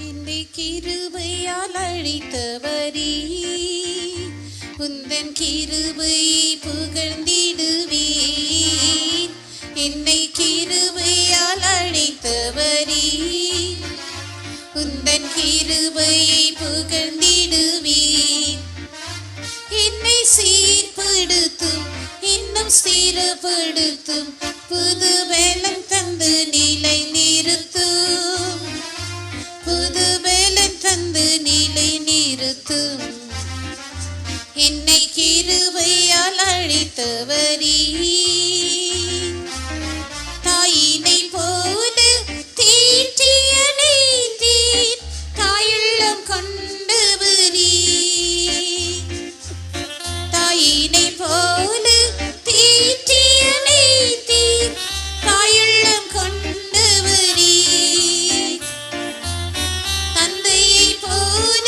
என்னை கிருபையால் அழைத்தவரே, உந்தன் கிருபை புகழ்ந்திடுவேன். என்னை கிருபையால் அழைத்தவரே, உந்தன் கிருபை புகழ்ந்திடுவேன். என்னை சீர்படுத்தும், இன்னும் ஸ்திரப்படுத்தும், புது பலம் தந்து நிலை நிறுத்தும், புது பலம் தந்து நிலை நிறுத்தும். என்னை கிருபையால் அழைத்தவரே, தாயினை போல தீட்டி அணைத்தீர், தாயுள்ளம் கொண்டவரே. தாயினை போல தீட்டி அணைத்தீர், தாயுள்ளம் கொண்டவரே. தந்தையை போல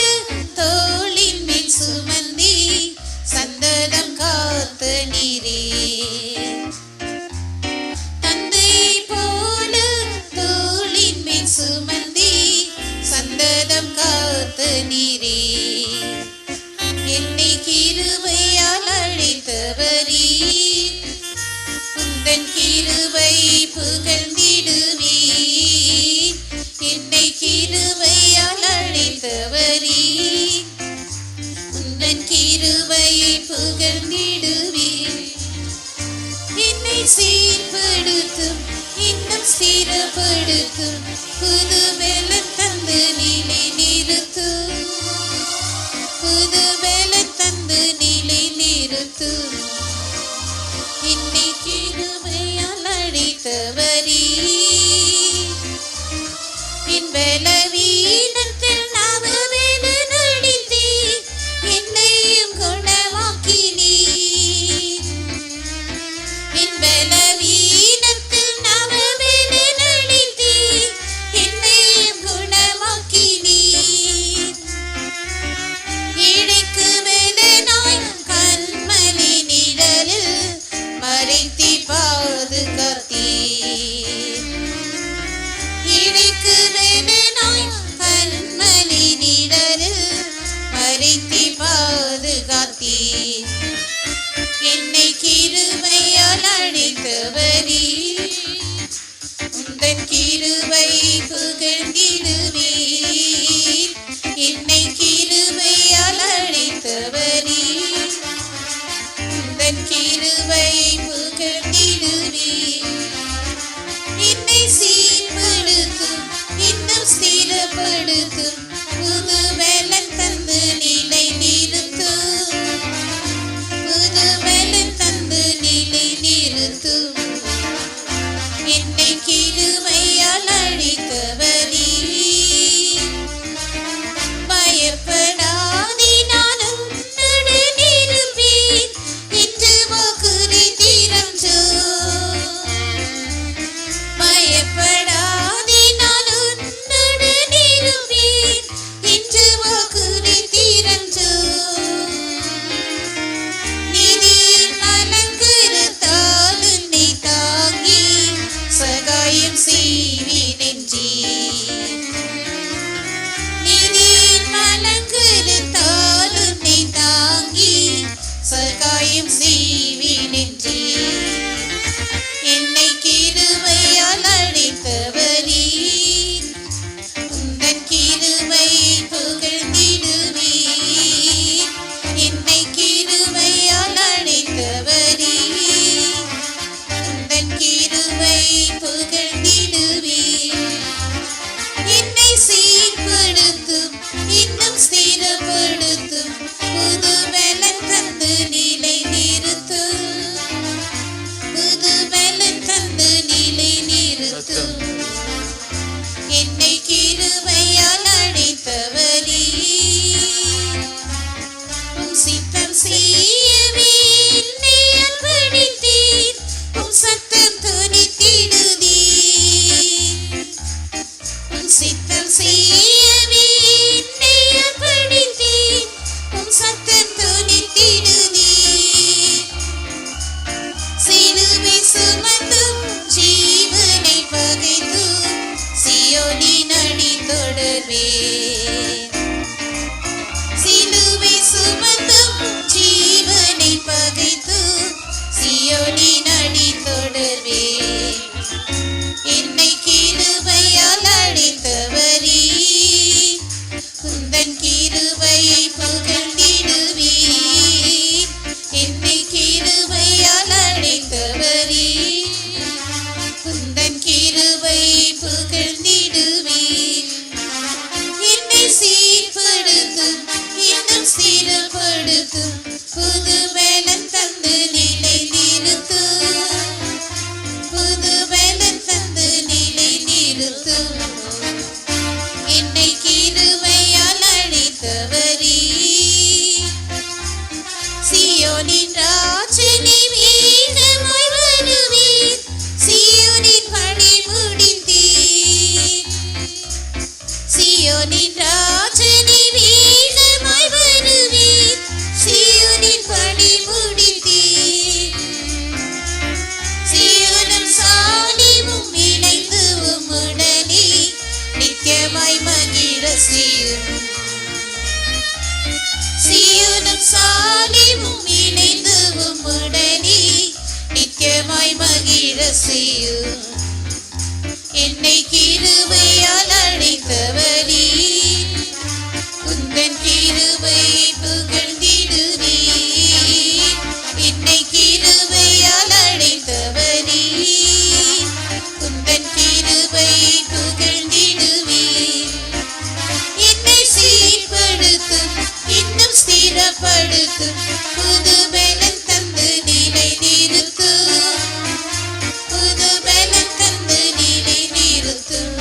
தோளின் மேல் சுமந்தே சந்ததம் காத்த நீரே. தந்தையை போல தோளின் மேல் சுமந்தே சந்ததம் காத்த நீரே. என்னை கிருபையால் அழைத்தவரே, உந்தன் கிருபை புகழ்ந்திடுவேன். என்னை கிருபையால் அழைத்தவரே, உந்தன் கிருபை புகழ்ந்திடுவேன். என்னை சீர்படுத்தும், இன்னும் ஸ்திரப்படுத்தும், புது பலம் தந்து நிலை நிறுத்தும், புது பலம் தந்து நிலை நிறுத்தும். என்னை கிருபையால் அழைத்தவரே, என் பலவீனத்தில் நவவென நடித்தீர், என்னையும் குணமாக்கினீர். என் பலவீனத்தில் நவவென நடித்தீர், என்னையும் குணமாக்கினீர். இடைக்கு வேதனாய் கண்மணி நிழலில் மறைத்தி பாதுகாத்தீர். இடைக்கு வேதனாய் கண்மணி நிழலில் மறைத்தி பாதுகாத்தீர். என்னை கிருபையால் அழைத்தவரே, உந்தன் கிருபை புகழ்ந்திடுவேன். என்னை கிருபையால் அழைத்தவரே, உந்தன் கிருபை புகழ்ந்திடுவேன். என்னை சீர்படுத்தும், இன்னும் ஸ்திரப்படுத்தும், புது பலம் தந்து நிலை நிறுத்தும், புது பலம் தந்து நிலை நிறுத்தும். தொடர்வேன். சிலுவை சுமந்தும் ஜீவனை பகைத்து சீயோனின் அடி தொடர்வேன். என்னை கிருபையால் அழைத்தவரே, உந்தன் கிருபையை புகழ்ந்திடுவேன். என்னை கிருபையால் அழைத்தவரே, உந்தன் கிருபையை புகழ்ந்திடுவேன். என்னை சீர்படுத்தும், இன்னும் ஸ்திரப்படுத்தும், புது பலன் தந்து நிலை நிறுத்தும். புது பலன் தந்து நிலை நிறுத்தும். என்னை கிருபையால் அழைத்தவரே, சீயோனின் ராஜனே வேகமாய் வருவீர். சீயோனின் பணி முடித்தீர். சீயோனின் ராஜனே வேகமாய் வருவீர். சீயோனின் பணி முடித்தீர். சீயோனும் சாலிமும் இணைந்து உம்முடனே நித்தியமாய் மகிழ செய்யும். சீயோனும் சாலிமும் இணைந்து உம்முடனே நித்தியமாய் மகிழ செய்யும். என்னை கிருபையால் அழைத்தவரே, உந்தன் கிருபையை புகழ்ந்திடுவேன். என்னை கிருபையால் அழைத்தவரே, உந்தன் கிருபையை புகழ்ந்திடுவேன். என்னை சீர்படுத்தும், இன்னும் ஸ்திரப்படுத்தும், புது பலன் தந்து நிலை நிறுத்தும். புது பலன் தந்து நிலை நிறுத்தும்.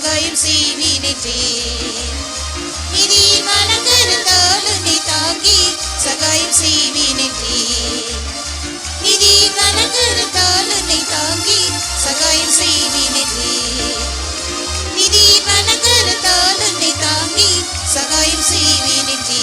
சகாயம் செய்வீனே. நிதியின் வழங்கருந்தால் உன்னை தாங்கி சகாயம் செய்வீனே. நிதியின் வழங்கருந்தால் உன்னை தாங்கி சகாயம் செய்வீனே. நிதியின் வழங்கருந்தால் உன்னை தாங்கி சகாயம் செய்வீனே.